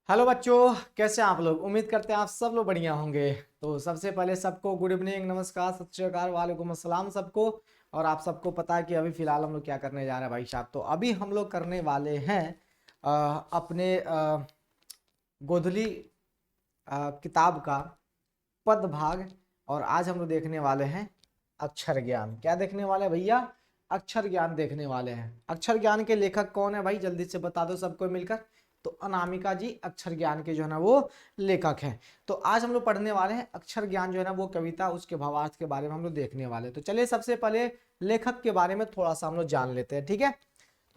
Hello बच्चों, कैसे हैं आप लोग। उम्मीद करते हैं आप सब लोग बढ़िया होंगे। तो सबसे पहले सबको गुड इवनिंग, नमस्कार, सत श्री अकाल, वालेकुम अस्सलाम सबको। और आप सबको पता है कि अभी फिलहाल हम लोग क्या करने जा रहे हैं भाई साहब। तो अभी हम लोग करने वाले हैं अपने गोधली किताब का पद भाग। और आज हम लोग देखने वाले हैं अक्षर ज्ञान। क्या देखने वाले हैं भैया? अक्षर ज्ञान देखने वाले हैं। अक्षर ज्ञान के लेखक कौन है भाई, जल्दी से बता दो सबको मिलकर। तो अनामिका जी अक्षर ज्ञान के जो है ना वो लेखक हैं। तो आज हम लोग पढ़ने वाले हैं अक्षर ज्ञान जो है ना वो कविता, उसके भावार्थ के बारे में हम लोग देखने वाले हैं। तो चलिए सबसे पहले लेखक के बारे में थोड़ा सा हम लोग जान लेते हैं, ठीक है।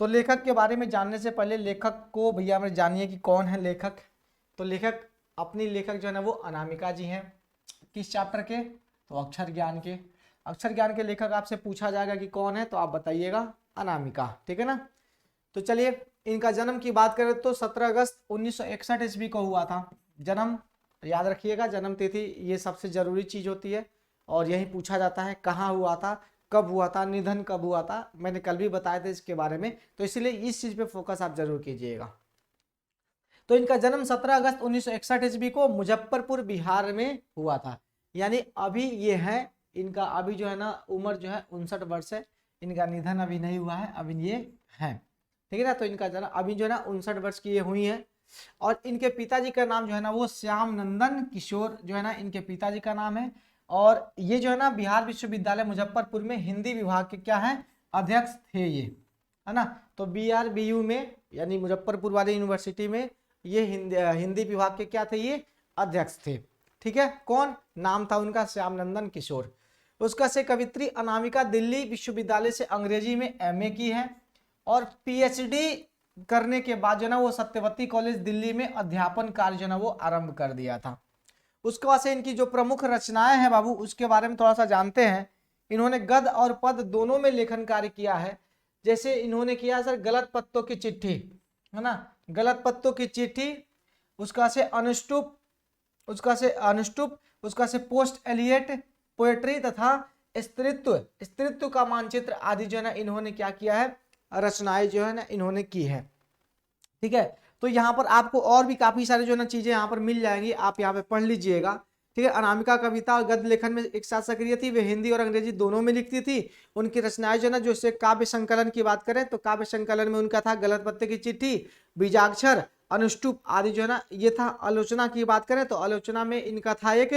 तो लेखक के बारे में जानने से पहले लेखक को भैया हमें जानिए कि कौन है लेखक। तो लेखक, अपनी लेखक जो है ना वो अनामिका जी हैं। किस चैप्टर के? तो अक्षर ज्ञान के। अक्षर ज्ञान के लेखक आपसे पूछा जाएगा कि कौन है, तो आप बताइएगा अनामिका, ठीक है ना। तो चलिए इनका जन्म की बात करें तो 17 अगस्त 1961 ईस्वी को हुआ था जन्म। याद रखिएगा जन्म तिथि, ये सबसे जरूरी चीज होती है और यही पूछा जाता है कहाँ हुआ था, कब हुआ था, निधन कब हुआ था। मैंने कल भी बताया था इसके बारे में, तो इसलिए इस चीज पे फोकस आप जरूर कीजिएगा। तो इनका जन्म 17 अगस्त 1961 ईस्वी को मुजफ्फरपुर बिहार में हुआ था। यानी अभी ये है, इनका अभी जो है ना उम्र जो है 59 वर्ष है। इनका निधन अभी नहीं हुआ है, अभी ये है, ठीक है ना। तो इनका जन्म अभी जो है ना 59 वर्ष की ये हुई है। और इनके पिताजी का नाम जो है ना वो श्याम नंदन किशोर जो है ना इनके पिताजी का नाम है। और ये जो है ना बिहार विश्वविद्यालय मुजफ्फरपुर में हिंदी विभाग के क्या है, अध्यक्ष थे ये, है ना। तो BRBU में यानी मुजफ्फरपुर वाली यूनिवर्सिटी में ये हिंदी विभाग के क्या थे, ये अध्यक्ष थे, ठीक है। कौन नाम था उनका? श्याम नंदन किशोर। उसका से कवित्री अनामिका दिल्ली विश्वविद्यालय से अंग्रेजी में MA की है। और PhD करने के बाद जो ना वो सत्यवती कॉलेज दिल्ली में अध्यापन कार्य जो ना वो आरंभ कर दिया था। उसके बाद से इनकी जो प्रमुख रचनाएं हैं बाबू, उसके बारे में थोड़ा सा जानते हैं। इन्होंने गद्य और पद दोनों में लेखन कार्य किया है। जैसे इन्होंने किया सर गलत पत्तों की चिट्ठी, है ना, गलत पत्तों की चिट्ठी। उसका से अनुष्टुप, उसका से अनुष्टुप, उसका से पोस्ट एलियट पोएट्री तथा स्त्रीत्व, स्त्रीत्व का मानचित्र आदि जो है ना इन्होंने क्या किया है, रचनाएं जो है ना इन्होंने की है, ठीक है। तो यहाँ पर आपको और भी काफी सारी जो ना चीजें यहाँ पर मिल जाएंगी, आप यहाँ पे पढ़ लीजिएगा, ठीक है। अनामिका कविता और गद्य लेखन में एक साथ सक्रिय थी, वे हिंदी और अंग्रेजी दोनों में लिखती थी। उनकी रचनाएं जो ना, जो से काव्य संकलन की बात करें तो काव्य संकलन में उनका था गलत पत्ते की चिट्ठी, बीजाक्षर, अनुष्टुप आदि जो है ना ये था। आलोचना की बात करें तो आलोचना में इनका था एक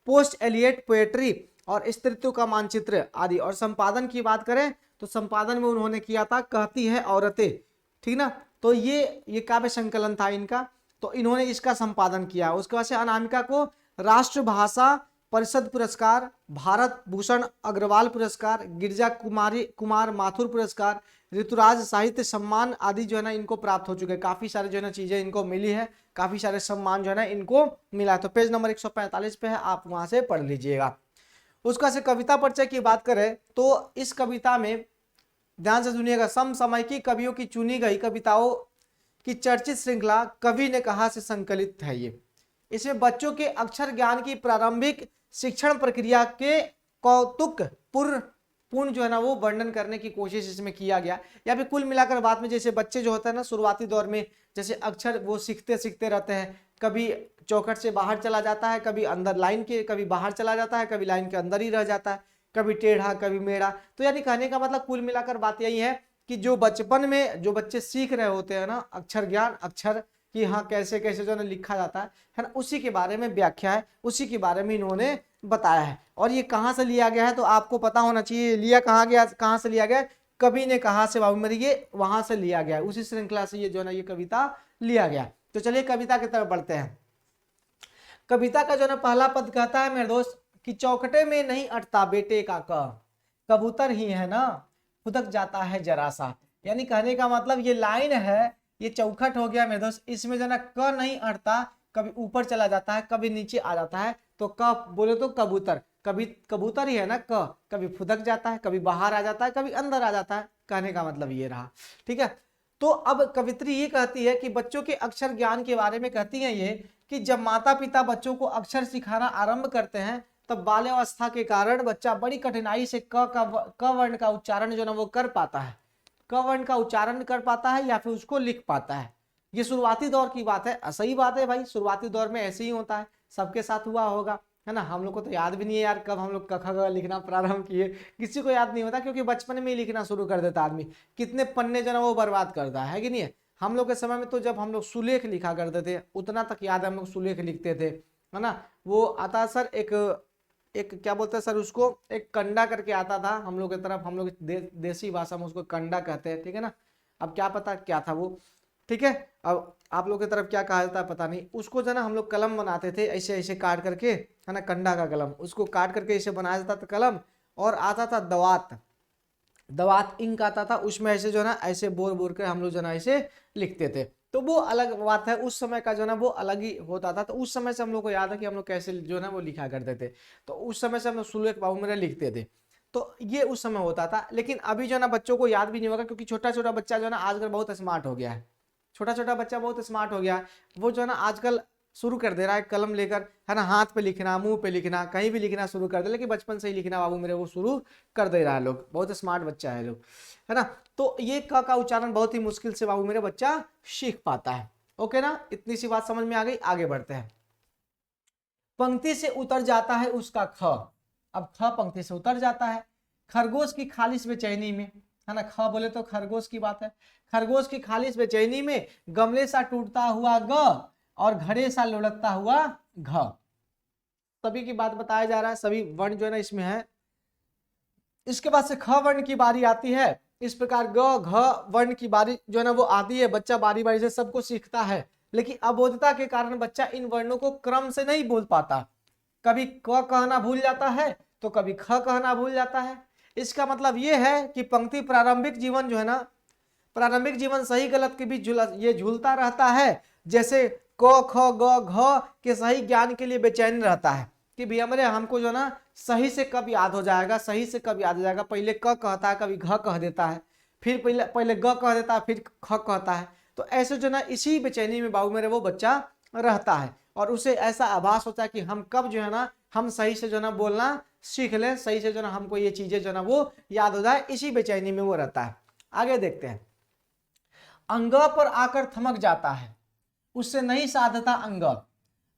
पोस्ट एलियट पोएट्री और स्त्रीत्व का मानचित्र आदि। और संपादन की बात करें तो संपादन में उन्होंने किया था कहती है औरतें, ठीक ना। तो ये काव्य संकलन था इनका, तो इन्होंने इसका संपादन किया। उसके बाद से अनामिका को राष्ट्रभाषा परिषद पुरस्कार, भारत भूषण अग्रवाल पुरस्कार, गिरजा कुमार माथुर पुरस्कार, ऋतुराज साहित्य सम्मान आदि जो है ना इनको प्राप्त हो चुके हैं। काफी सारे जो है ना चीजें इनको मिली है, काफी सारे सम्मान जो है ना इनको मिला। तो पेज नंबर 145 पे है, आप वहां से पढ़ लीजिएगा। उसका से कविता परिचय की बात करें तो इस कविता में ध्यान से सुनिएगा, समसामयिकी कवियों की चुनी गई कविताओं की चर्चित श्रृंखला कवि ने कहा से संकलित है ये। इसमें बच्चों के अक्षर ज्ञान की प्रारंभिक शिक्षण प्रक्रिया के कौतुक पूर्ण जो है ना वो वर्णन करने की कोशिश इसमें किया गया। या फिर कुल मिलाकर बात में जैसे बच्चे जो होता है ना शुरुआती दौर में जैसे अक्षर वो सीखते सीखते रहते हैं, कभी चौखट से बाहर चला जाता है, कभी अंदर लाइन के, कभी बाहर चला जाता है, कभी लाइन के अंदर ही रह जाता है, कभी टेढ़ा कभी मेढ़ा। तो यानी कहने का मतलब कुल मिलाकर बात यही है कि जो बचपन में जो बच्चे सीख रहे होते हैं ना अक्षर ज्ञान, अक्षर कि हाँ कैसे कैसे जो है लिखा जाता है ना, उसी के बारे में व्याख्या है, उसी के बारे में इन्होंने बताया है। और ये कहाँ से लिया गया है तो आपको पता होना चाहिए, लिया कहाँ गया, कहाँ से लिया गया, कवि ने कहा से बाबू मेरी, ये वहां से लिया गया है, उसी श्रृंखला से ये जो है ना ये कविता लिया गया। तो चलिए कविता की तरफ बढ़ते हैं। कविता का जो ना पहला पद कहता है मेरे दोस्त कि चौखटे में नहीं अटता बेटे का कबूतर ही है ना खुदक जाता है जरा सा। यानी कहने का मतलब ये लाइन है, ये चौखट हो गया मेरे दोस्त, इसमें जो ना क नहीं अटता, कभी ऊपर चला जाता है कभी नीचे आ जाता है। तो क बोले तो कबूतर, कभी कबूतर ही है ना, कभी फुदक जाता है, कभी बाहर आ जाता है, कभी अंदर आ जाता है। कहने का मतलब ये रहा, ठीक है। तो अब कवित्री ये कहती है कि बच्चों के अक्षर ज्ञान के बारे में कहती है ये कि जब माता पिता बच्चों को अक्षर सिखाना आरंभ करते हैं तब बाल्यावस्था के कारण बच्चा बड़ी कठिनाई से क वर्ण का उच्चारण जो ना वो कर पाता है, क वर्ण का उच्चारण कर पाता है या फिर उसको लिख पाता है। ये शुरुआती दौर की बात है, सही बात है भाई, शुरुआती दौर में ऐसे ही होता है, सबके साथ हुआ होगा, है ना। हम लोग को तो याद भी नहीं है यार कब हम लोग क ख ग लिखना प्रारंभ किए, किसी को याद नहीं होता, क्योंकि बचपन में ही लिखना शुरू कर देता आदमी, कितने पन्ने जो ना वो बर्बाद करता है कि नहीं है। हम लोग के समय में तो जब हम लोग सुलेख लिखा करते थे, उतना तक याद है, हम लोग सुलेख लिखते थे, है ना। वो आता सर एक एक क्या बोलते हैं सर उसको, एक कंडा करके आता था हम लोग की तरफ, हम लोग देसी भाषा में उसको कंडा कहते हैं, ठीक है ना। अब क्या पता क्या था वो, ठीक है। अब आप लोग की तरफ क्या कहा जाता है पता नहीं। उसको जो ना हम लोग कलम बनाते थे ऐसे ऐसे काट करके, है ना, कंडा का कलम, उसको काट करके ऐसे बनाया जाता था कलम। और आता था दवात, दवात इंक आता था, उसमें ऐसे जो है ना ऐसे बोर बोर के हम लोग जो है ना ऐसे लिखते थे। तो वो अलग बात है, उस समय का जो है ना वो अलग ही होता था। तो उस समय से हम लोग को याद है कि हम लोग कैसे जो है ना वो लिखा करते थे। तो उस समय से हम लोग सुलेख बाबू मेरे लिखते थे। तो ये उस समय होता था, लेकिन अभी जो है ना बच्चों को याद भी नहीं होगा, क्योंकि छोटा छोटा बच्चा जो है ना आजकल बहुत स्मार्ट हो गया है। छोटा छोटा बच्चा बहुत स्मार्ट हो गया है, वो जो है ना आजकल शुरू कर दे रहा है कलम लेकर, है ना, हाथ पे लिखना, मुंह पे लिखना, कहीं भी लिखना शुरू कर दे, लेकिन बचपन से ही लिखना बाबू मेरे वो शुरू कर दे रहा है लोग, बहुत स्मार्ट बच्चा है लोग, है ना। तो ये क का उच्चारण बहुत ही मुश्किल से बाबू मेरे बच्चा सीख पाता है। ओके ना, इतनी सी बात समझ में आ गई, आगे बढ़ते हैं। पंक्ति से उतर जाता है उसका ख, अब ख पंक्ति से उतर जाता है। खरगोश की खालिश बेचैनी में, है ना, ख बोले तो खरगोश की बात है। खरगोश की खालिश बेचैनी में गमले सा टूटता हुआ ग और घड़े सा लुढ़कता हुआ घ। सभी की बात बताया जा रहा है, सभी वर्ण जो है ना इसमें है। इसके बाद से ख वर्ण की बारी आती है। इस प्रकार ग घ वर्ण की बारी जो है ना वो आती है, बच्चा बारी बारी से सबको सीखता है, लेकिन अबोधता के कारण बच्चा इन वर्णों को क्रम से नहीं बोल पाता। कभी क कहना भूल जाता है तो कभी ख कहना भूल जाता है। इसका मतलब ये है कि पंक्ति प्रारंभिक जीवन जो है ना, प्रारंभिक जीवन सही गलत के बीच ये झूलता रहता है, जैसे क ख ग घ के सही ज्ञान के लिए बेचैन रहता है कि भैया मेरे हमको जो ना सही से कब याद हो जाएगा, सही से कब याद हो जाएगा। पहले क कहता है, कभी घ कह देता है, फिर पहले पहले ग कह देता है, फिर ख कहता है। तो ऐसे जो ना इसी बेचैनी में बाबू मेरे वो बच्चा रहता है, और उसे ऐसा आभास होता है कि हम कब जो है ना हम सही से जो ना बोलना सीख लें, सही से जो ना हमको ये चीजें जो ना वो याद हो जाए, इसी बेचैनी में वो रहता है। आगे देखते हैं। अंग पर आकर थमक जाता है, उससे नहीं साधता अंग।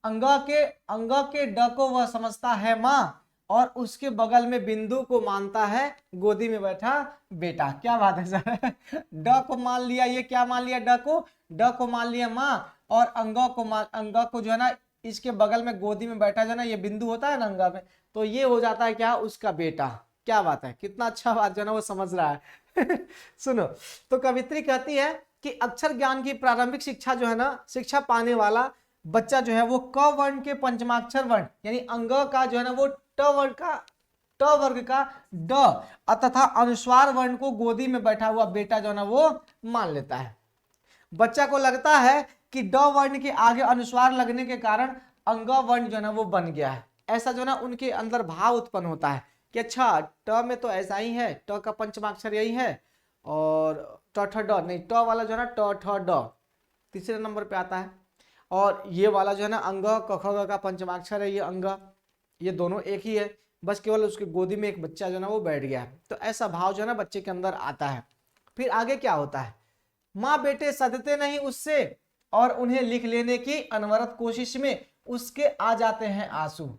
अंग के ड को वह समझता है माँ, और उसके बगल में बिंदु को मानता है गोदी में बैठा बेटा। क्या बात है सर ड को मान लिया, ये क्या मान लिया, ड को मान लिया माँ, और अंग को जो है ना इसके बगल में गोदी में बैठा जो है ना ये बिंदु होता है ना अंग में, तो ये हो जाता है क्या, उसका बेटा। क्या बात है, कितना अच्छा बात जो है ना वो समझ रहा है सुनो, तो कवित्री कहती है कि अक्षर ज्ञान की प्रारंभिक शिक्षा जो है ना, शिक्षा पाने वाला बच्चा जो है वो क वर्ण के पंचमाक्षर वर्ण यानी अंग का जो है ना वो ट वर्ग का ड तथा अनुस्वार वर्ण को गोदी में बैठा हुआ बेटा जो है ना वो मान लेता है। बच्चा को लगता है कि ड वर्ण के आगे अनुस्वार लगने के कारण अंग वर्ण जो है ना वो बन गया है। ऐसा जो है ना उनके अंदर भाव उत्पन्न होता है कि अच्छा ट में तो ऐसा ही है, ट का पंचमाक्षर यही है, और ट ठ ड नहीं, ट वाला जो है ना ट ठ ड तीसरे नंबर पे आता है, और ये वाला जो है ना अंग क ख ग का पंचमाक्षर है, ये अंग, ये दोनों एक ही है, बस केवल उसकी गोदी में एक बच्चा जो है ना वो बैठ गया है। तो ऐसा भाव जो है ना बच्चे के अंदर आता है। फिर आगे क्या होता है, माँ बेटे सदते नहीं उससे, और उन्हें लिख लेने की अनवरत कोशिश में उसके आ जाते हैं आंसू,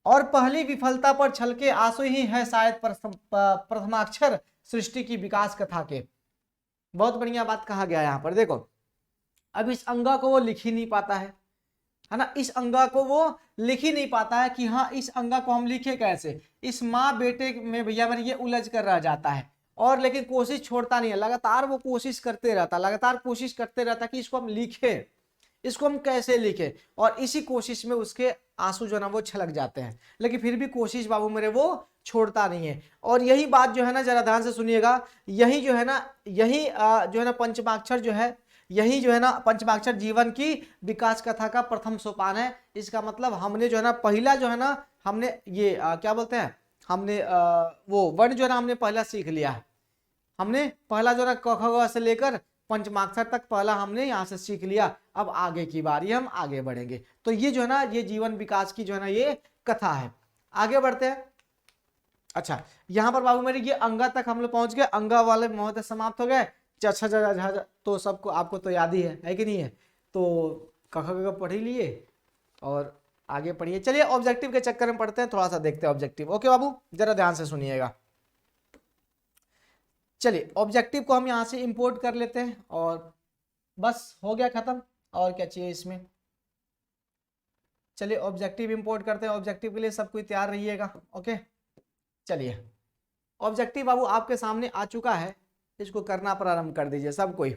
और पहली विफलता पर छलके आंसू ही है शायद प्रथमाक्षर सृष्टि की विकास कथा के। बहुत बढ़िया बात कहा गया यहाँ पर, देखो अब इस अंगा को वो लिख ही नहीं पाता है ना, इस अंगा को वो लिख ही नहीं पाता है कि हाँ इस अंगा को हम लिखे कैसे। इस माँ बेटे में भैया मेरे ये उलझ कर रह जाता है, और लेकिन कोशिश छोड़ता नहीं है, लगातार वो कोशिश करते रहता, लगातार कोशिश करते रहता कि इसको हम लिखे, इसको हम कैसे लिखे, और इसी कोशिश में उसके आंसू जो है ना वो छलक जाते हैं, लेकिन फिर भी कोशिश बाबू मेरे वो छोड़ता नहीं है। और यही बात जो है ना जरा ध्यान से सुनिएगा, यही जो है ना यही जो है ना पंचमाक्षर जो है, यही जो है ना पंचमाक्षर जीवन की विकास कथा का प्रथम सोपान है। इसका मतलब हमने जो है ना पहला जो है ना हमने ये क्या बोलते हैं, हमने वो वर्ण जो है ना हमने पहला सीख लिया है, हमने पहला जो है ना क ख ग से लेकर पंचमाक्षर तक पहला हमने यहाँ से सीख लिया। अब आगे की बारी हम आगे बढ़ेंगे। तो ये जो है ना ये जीवन विकास की जो है ना ये कथा है। आगे बढ़ते हैं। अच्छा यहाँ पर बाबू मेरे ये अंगा तक हम लोग पहुंच गए, अंगा वाले महोदय समाप्त हो गए। अच्छा अच्छा, तो सबको आपको तो याद ही है कि नहीं है? तो क ख ग पढ़ ही लिए और आगे पढ़िए। चलिए ऑब्जेक्टिव के चक्कर में पढ़ते हैं, थोड़ा सा देखते हैं ऑब्जेक्टिव। ओके बाबू, जरा ध्यान से सुनिएगा। चलिए ऑब्जेक्टिव को हम यहाँ से इंपोर्ट कर लेते हैं और बस हो गया खत्म। और क्या चाहिए इसमें? चलिए ऑब्जेक्टिव इंपोर्ट करते हैं। ऑब्जेक्टिव के लिए सब कोई तैयार रहिएगा। ओके चलिए, ऑब्जेक्टिव बाबू आपके सामने आ चुका है, इसको करना प्रारंभ कर दीजिए सब कोई।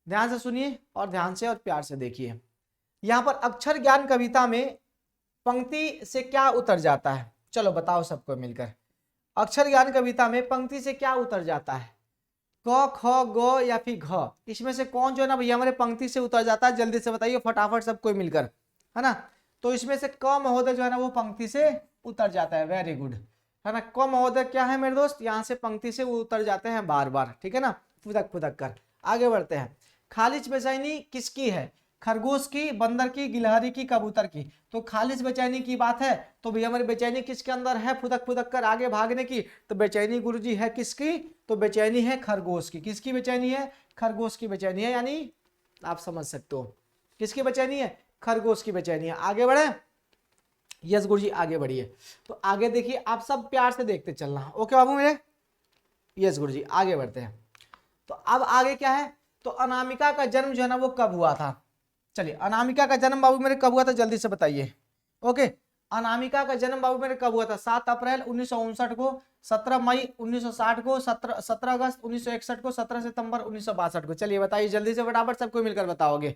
ध्यान से सुनिए और ध्यान से और प्यार से देखिए। यहाँ पर अक्षर ज्ञान कविता में पंक्ति से क्या उतर जाता है? चलो बताओ सबको मिलकर। अक्षर ज्ञान कविता में पंक्ति से क्या उतर जाता है? क ख ग या फिर घ, इसमें से कौन जो है ना भैया हमारे पंक्ति से उतर जाता है? जल्दी से बताइए फटाफट सब कोई मिलकर, है ना। तो इसमें से क महोदय जो है ना वो पंक्ति से उतर जाता है। वेरी गुड, है ना। क महोदय क्या है मेरे दोस्त? यहाँ से पंक्ति से उतर जाते हैं बार बार, ठीक है ना, फुदक फुदक कर। आगे बढ़ते हैं। खालिज बेचैनी किसकी है? खरगोश की, बंदर की, गिलहरी की, कबूतर की। तो खालिज बेचैनी की बात है तो भैया हमारी बेचैनी किसके अंदर है? फुदक फुदक कर आगे भागने की। तो बेचैनी गुरुजी है किसकी? तो बेचैनी है खरगोश की। किसकी बेचैनी है? खरगोश की बेचैनी है, यानी आप समझ सकते हो किसकी बेचैनी है? खरगोश की बेचैनी है। आगे बढ़े। यस गुरुजी आगे बढ़िए। तो आगे देखिए, आप सब प्यार से देखते चलना। ओके बाबू मेरे। यस गुरुजी आगे बढ़ते हैं। तो अब आगे क्या है? तो अनामिका का जन्म जो है ना वो कब हुआ था? चलिए अनामिका का जन्म बाबू मेरे कब हुआ था जल्दी से बताइए। ओके, अनामिका का जन्म बाबू मेरे कब हुआ था? 7 अप्रैल 1959 को, 17 मई 1960 को, 17 अगस्त 1961 को, 17 सितंबर 1962 को। चलिए बताइए जल्दी से फटाफट सबको मिलकर बताओगे।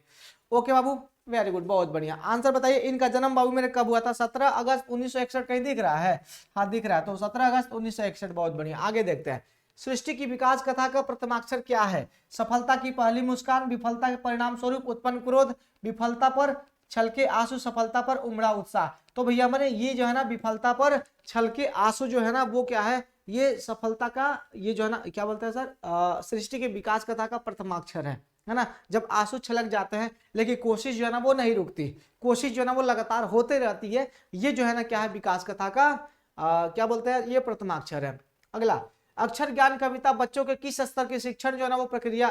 ओके बाबू वेरी गुड, बहुत बढ़िया। आंसर बताइए इनका जन्म बाबू मेरे कब हुआ था? 17 अगस्त 1961। कहीं दिख रहा है? हाँ दिख रहा है, तो 17 अगस्त 1961। बहुत बढ़िया, आगे देखते हैं। सृष्टि की विकास कथा का प्रथमाक्षर क्या है? सफलता की पहली मुस्कान, विफलता के परिणाम स्वरूप उत्पन्न क्रोध, विफलता पर छलके आंसू, सफलता पर उमड़ा उत्साह। तो भैया हमारे ये जो है ना विफलता पर छलके आंसू जो है ना वो क्या है? ये सफलता का, ये जो है ना क्या बोलते हैं सर, सृष्टि के विकास कथा का प्रथमाक्षर है ना। जब आंसू छलक जाते हैं लेकिन कोशिश जो है ना वो नहीं रुकती, कोशिश जो है ना वो लगातार होते रहती है। ये जो है ना क्या है? विकास कथा का क्या बोलते हैं? ये प्रथमाक्षर है। अगला, अक्षर ज्ञान कविता बच्चों के किस स्तर के शिक्षण जो है ना वो प्रक्रिया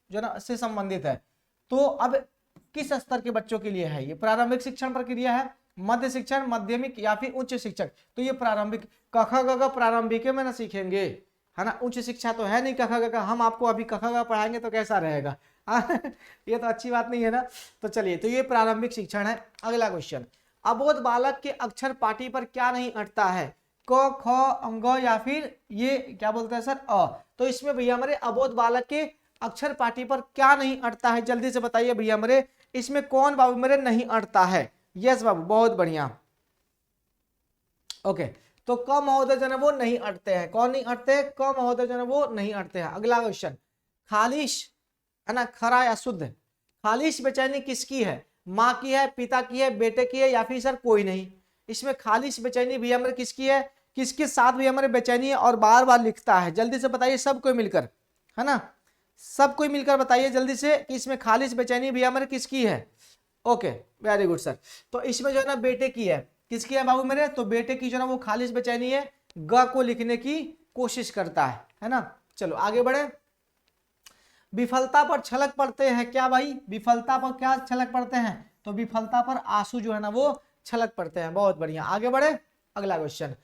जो है ना से संबंधित है? तो अब किस स्तर के बच्चों के लिए है ये? प्रारंभिक शिक्षण प्रक्रिया है, मध्य शिक्षण, माध्यमिक या फिर उच्च शिक्षण? तो ये प्रारंभिक। क ख ग घ प्रारंभिक में ना सीखेंगे, है ना। उच्च शिक्षा तो है नहीं क ख ग घ। हम आपको अभी क ख ग पढ़ाएंगे तो कैसा रहेगा? ये तो अच्छी बात नहीं है ना। तो चलिए, तो ये प्रारंभिक शिक्षण है। अगला क्वेश्चन, अबोध बालक के अक्षर पाटी पर क्या नहीं अटता है? क ख अंग या फिर ये क्या बोलते हैं सर? अ। तो इसमें भैया हमारे अबोध बालक के अक्षर पाटी पर क्या नहीं अटता है? जल्दी से बताइए भैया हमारे, इसमें कौन बाबू मेरे नहीं अटता है? यस बाबू बहुत बढ़िया। ओके, तो क महोदय जो है वो नहीं अटते हैं। कौन नहीं अटते? क महोदय जो है वो नहीं अटते हैं। अगला क्वेश्चन, खालिश है ना, खरा या शुद्ध, खालिश बेचैनी किसकी है? माँ की है, पिता की है, बेटे की है या फिर सर कोई नहीं? इसमें खालिश बेचैनी भैया हमारे किसकी है? किसके साथ भैया हमारे बेचैनी है और बार बार लिखता है? जल्दी से बताइए सब कोई मिलकर, है ना। सब कोई मिलकर बताइए जल्दी से कि इसमें खालिश बेचैनी भैया हमारे किसकी है? Okay very good sir. तो इसमें जो है ना बेटे की है। किसकी है बाबू मेरे? तो बेटे की जो है ना वो खालिश बेचैनी है, ग को लिखने की कोशिश करता है ना। चलो आगे बढ़े। विफलता पर छलक पड़ते हैं क्या भाई? विफलता पर क्या छलक पड़ते हैं? तो विफलता पर आंसू जो है ना वो छलक पड़ते हैं। बहुत बढ़िया, आगे बढ़े। अगला क्वेश्चन,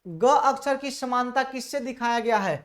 ग अक्षर की समानता किससे दिखाया गया है?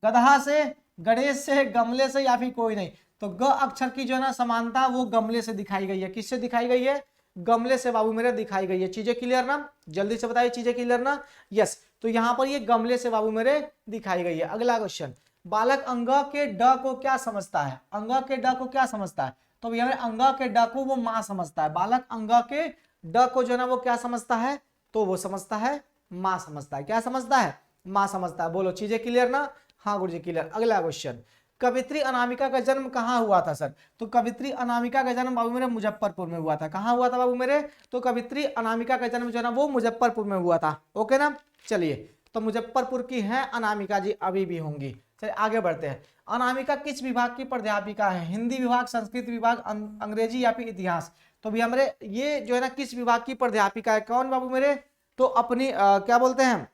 गधा से, गणेश से, गमले से या फिर कोई नहीं? तो ग अक्षर की जो है ना समानता वो गमले से दिखाई गई है। किससे दिखाई गई है? गमले से बाबू मेरे दिखाई गई है। चीजें क्लियर ना? जल्दी से बताइए चीजें क्लियर ना? यस, तो यहां पर ये गमले से बाबू मेरे दिखाई गई है। अगला क्वेश्चन, बालक अंग के ड को क्या समझता है? अंग के ड को क्या समझता है? तो भैया अंग के ड को वो मां समझता है। बालक अंग के ड को जो है ना वो क्या समझता है? तो वो समझता है मां समझता है। क्या समझता है? मां समझता है। बोलो चीजें क्लियर ना? हाँ गुरुजी क्लियर। अगला क्वेश्चन, कवित्री अनामिका का जन्म कहाँ हुआ था सर? तो कवित्री अनामिका का जन्म बाबू मेरे मुजफ्फरपुर में हुआ था। कहाँ हुआ था बाबू मेरे? तो कवित्री अनामिका का जन्म जो है ना वो मुजफ्फरपुर में हुआ था। ओके ना। चलिए, तो मुजफ्फरपुर की है अनामिका जी, अभी भी होंगी। चलिए आगे बढ़ते हैं। अनामिका किस विभाग की प्राध्यापिका है? हिंदी विभाग, संस्कृत विभाग, अंग्रेजी या फिर इतिहास? तो भैया मेरे ये जो है ना किस विभाग की प्राध्यापिका है? कौन बाबू मेरे? तो अपनी क्या बोलते हैं,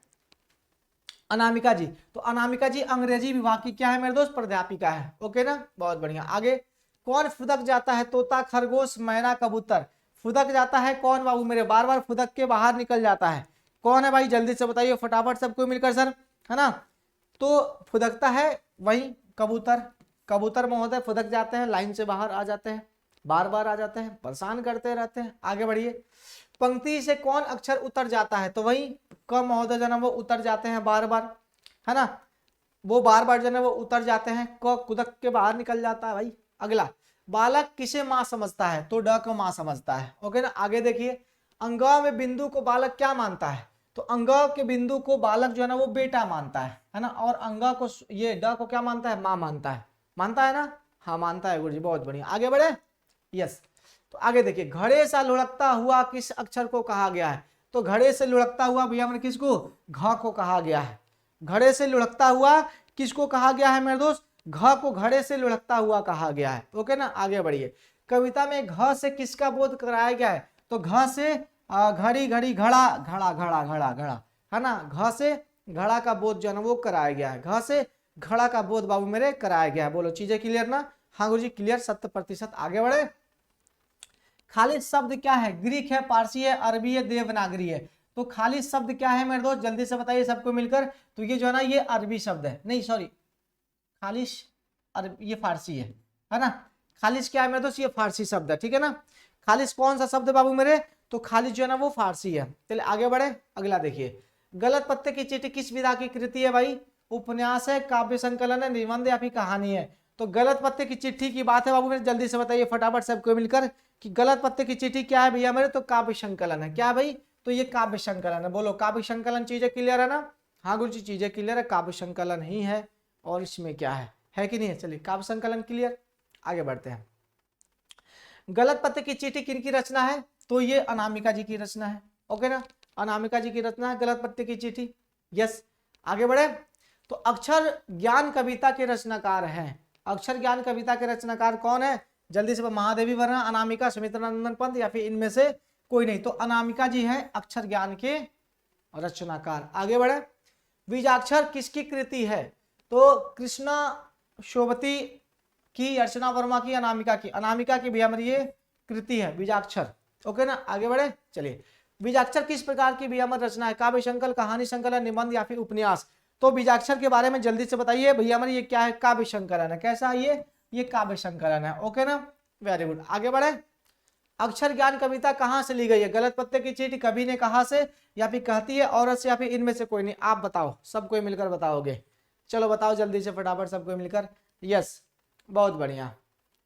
अनामिका जी, तो अनामिका जी अंग्रेजी विभाग की क्या है मेरे दोस्त, प्राध्यापिका है। ओके ना, बहुत बढ़िया। आगे, कौन फुदक जाता है, तोता, खरगोश, मैना, कबूतर। फुदक जाता है कौन बाबू मेरे, बार बार फुदक के बाहर निकल जाता है, कौन है भाई, जल्दी से बताइए फटाफट सबको मिलकर सर, है ना। तो फुदकता है वही कबूतर, कबूतर महोदय फुदक जाते हैं, लाइन से बाहर आ जाते हैं, बार बार आ जाते हैं, परेशान करते रहते हैं। आगे बढ़िए, पंक्ति से कौन अक्षर उतर जाता है, तो वही क महोदय जो है वो उतर जाते हैं बार बार, है ना, वो बार बार जो है वो उतर जाते हैं, क कुदक के बाहर निकल जाता है भाई। अगला, बालक किसे माँ समझता है, तो ड को माँ समझता है। ओके ना, आगे देखिए, अंगव में बिंदु को बालक क्या मानता है, तो अंगव के बिंदु को बालक जो है ना वो बेटा मानता है ना, और अंगा को ये ड को क्या मानता है, माँ मानता है ना, हाँ मानता है गुरुजी, बहुत बढ़िया। आगे बढ़े, यस। तो आगे देखिए, घड़े सा लुढ़कता हुआ किस अक्षर को कहा गया है, तो घड़े से लुढ़कता हुआ भैया मैंने किसको, घ को कहा गया है। घड़े से लुढ़कता हुआ किसको कहा गया है मेरे दोस्त, घ को घड़े से लुढ़कता हुआ कहा गया है। ओके ना, आगे बढ़िए, कविता में घ से किसका बोध कराया गया है, तो घ से घड़ी घड़ी घड़ा घड़ा घड़ा घड़ा घड़ा, है ना, घ से घड़ा का बोध जो है ना वो कराया गया है, घ से घड़ा का बोध बाबू मेरे कराया गया है। बोलो चीजें क्लियर ना, हाँ गुरुजी क्लियर, 70%। आगे बढ़े, खालिद शब्द क्या है, ग्रीक है, पारसी है, अरबी है, देवनागरी है। तो खालिद शब्द क्या है मेरे दोस्त, जल्दी से बताइए सबको मिलकर, तो ये जो है ना ये अरबी शब्द है, नहीं सॉरी, खालिश ये फारसी है ना, खालिश क्या है मेरे दोस्त, ये फारसी शब्द है, ठीक है ना। खालिश कौन सा शब्द है बाबू मेरे, तो खालिश जो है ना वो फारसी है। चलिए आगे बढ़े, अगला देखिए, गलत पत्ते की चिट्ठी किस विधा की कृति है भाई, उपन्यास है, काव्य संकलन है, निबंध या फिर कहानी है। तो गलत पत्ते की चिट्ठी की बात है बाबू मेरे, जल्दी से बताइए फटाफट सबको मिलकर कि गलत पत्ते की चिट्ठी क्या है भैया मेरे, तो काव्य संकलन है। क्या भाई, तो ये काव्य संकलन है। बोलो काव्य संकलन, चीजें क्लियर है ना, हाँ गुरु जी चीजें क्लियर है, काव्य संकलन ही है, और इसमें क्या है कि नहीं है। चलिए काव्य संकलन क्लियर, आगे बढ़ते हैं। गलत पत्ते की चिट्ठी किनकी रचना है, तो ये अनामिका जी की रचना है। ओके ना, अनामिका जी की रचना है गलत पत्ते की चिट्ठी, यस। आगे बढ़े, तो अक्षर ज्ञान कविता के रचनाकार हैं, अक्षर ज्ञान कविता के रचनाकार कौन है, जल्दी से, महादेवी वर्मा, अनामिका, सुमित्रानंदन पंत, या फिर इनमें से कोई नहीं, तो अनामिका जी हैं अक्षर ज्ञान के रचनाकार। आगे बढ़े, बीजाक्षर किसकी कृति है, तो कृष्णा शोभती की, अर्चना वर्मा की, अनामिका की, अनामिका की भी हमारी ये कृति है बीजाक्षर। ओके ना, आगे बढ़े, चलिए, बीजाक्षर किस प्रकार की भी हमारी रचना है, काव्य संकल, कहानी संकलन, निबंध या फिर उपन्यास। तो बीजाक्षर के बारे में जल्दी से बताइए भैया हमारी ये क्या है, काव्य संकलन है। कैसा है ये काव्य संकलन है। ओके ना, वेरी गुड। आगे बढ़े, अक्षर ज्ञान कविता कहाँ से ली गई है, गलत पत्ते की चिट्ठी कवि ने कहा से, या फिर कहती है औरत से, या फिर इनमें से कोई नहीं, आप बताओ, सब कोई मिलकर बताओगे, चलो बताओ जल्दी से फटाफट सबको मिलकर, यस, बहुत बढ़िया।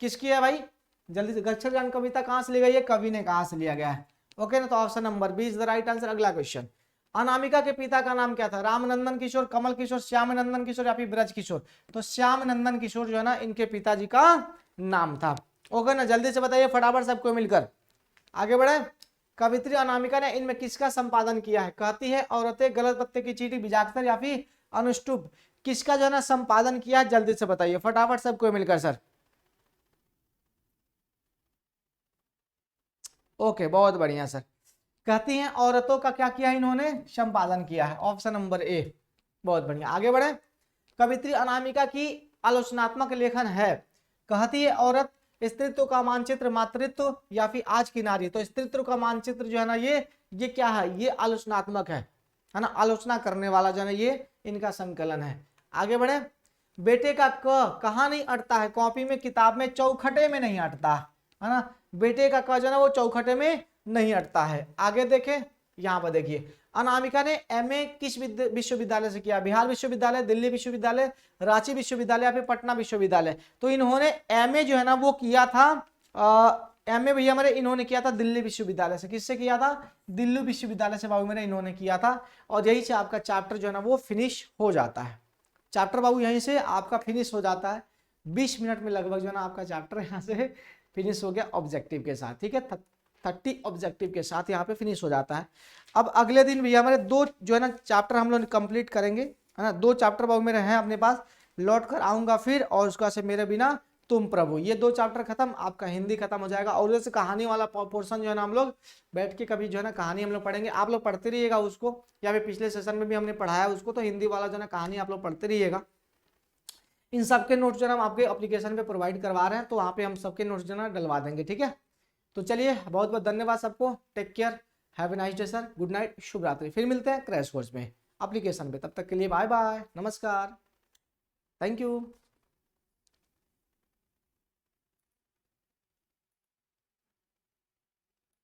किसकी है भाई, जल्दी से, अक्षर ज्ञान कविता कहाँ से ली गई है, कवि ने कहा से लिया गया है। ओके ना, तो option number B is the right answer. अगला क्वेश्चन, अनामिका के पिता का नाम क्या था, रामनंदन किशोर, कमल किशोर, श्याम नंदन किशोर, या फिर ब्रज किशोर। तो श्याम नंदन किशोर जो है ना इनके पिताजी का नाम था। ओके ना, जल्दी से बताइए फटाफट सबको मिलकर, आगे बढ़े। कवित्री अनामिका ने इनमें किसका संपादन किया है, कहती है औरतें, गलत पत्ते की चिट्ठी, बीजाक्षर या फिर अनुष्टुप, किसका जो है ना संपादन किया है, जल्दी से बताइए फटाफट सबको मिलकर सर। ओके, बहुत बढ़िया सर, कहती हैं औरतों का क्या किया इन्होंने, संपादन किया है, ऑप्शन नंबर ए, बहुत बढ़िया। आगे बढ़े, कवित्री अनामिका की आलोचनात्मक लेखन है, कहती है औरत, स्त्रीत्व का मानचित्र, मातृत्व या फिर आज की नारी। तो स्त्रीत्व का मानचित्र जो है ना ये क्या है, ये आलोचनात्मक है ना, आलोचना करने वाला जो है ना ये इनका संकलन है। आगे बढ़े, बेटे का क कहाँ नहीं अटता है, कॉपी में, किताब में, चौखटे में नहीं अटता है ना, बेटे का क जो है ना वो चौखटे में नहीं अटता है। आगे देखें, यहाँ पर देखिए, अनामिका ने एमए किस विश्वविद्यालय से किया, बिहार विश्वविद्यालय, दिल्ली विश्वविद्यालय, रांची विश्वविद्यालय या फिर पटना विश्वविद्यालय। तो इन्होंने एमए जो है ना वो किया था, एमए भैया मेरे इन्होंने किया था दिल्ली विश्वविद्यालय से। किससे किया था, दिल्ली विश्वविद्यालय से बाबू मेरे इन्होंने किया था, और यही से आपका चैप्टर जो है ना वो फिनिश हो जाता है। चैप्टर बाबू यहीं से आपका फिनिश हो जाता है, 20 मिनट में लगभग जो है ना आपका चैप्टर यहाँ से फिनिश हो गया ऑब्जेक्टिव के साथ, ठीक है, 30 ऑब्जेक्टिव के साथ यहाँ पे फिनिश हो जाता है। अब अगले दिन भैया हमारे 2 जो है ना चैप्टर हम लोग कंप्लीट करेंगे, है ना, 2 चैप्टर बाबू मेरे हैं अपने पास, लौट कर आऊंगा फिर, और उसका से मेरे बिना तुम प्रभु, ये 2 चैप्टर खत्म, आपका हिंदी खत्म हो जाएगा। और जैसे कहानी वाला पोर्शन जो है ना हम लोग बैठ के कभी जो है ना कहानी हम लोग पढ़ेंगे, आप लोग पढ़ते रहिएगा उसको, या फिर पिछले सेशन में भी हमने पढ़ाया उसको, तो हिंदी वाला जो है ना कहानी आप लोग पढ़ते रहिएगा। इन सबके नोट्स जो है हम आपके एप्लीकेशन पे प्रोवाइड करवा रहे हैं, तो वहाँ पे हम सबके नोट्स जो है ना डलवा देंगे, ठीक है। तो चलिए बहुत बहुत धन्यवाद सबको, take care, have a nice day sir, good night, शुभ रात्रि। फिर मिलते हैं क्रैश कोर्स में एप्लीकेशन पे, तब तक के लिए बाय बाय, नमस्कार, थैंक यू।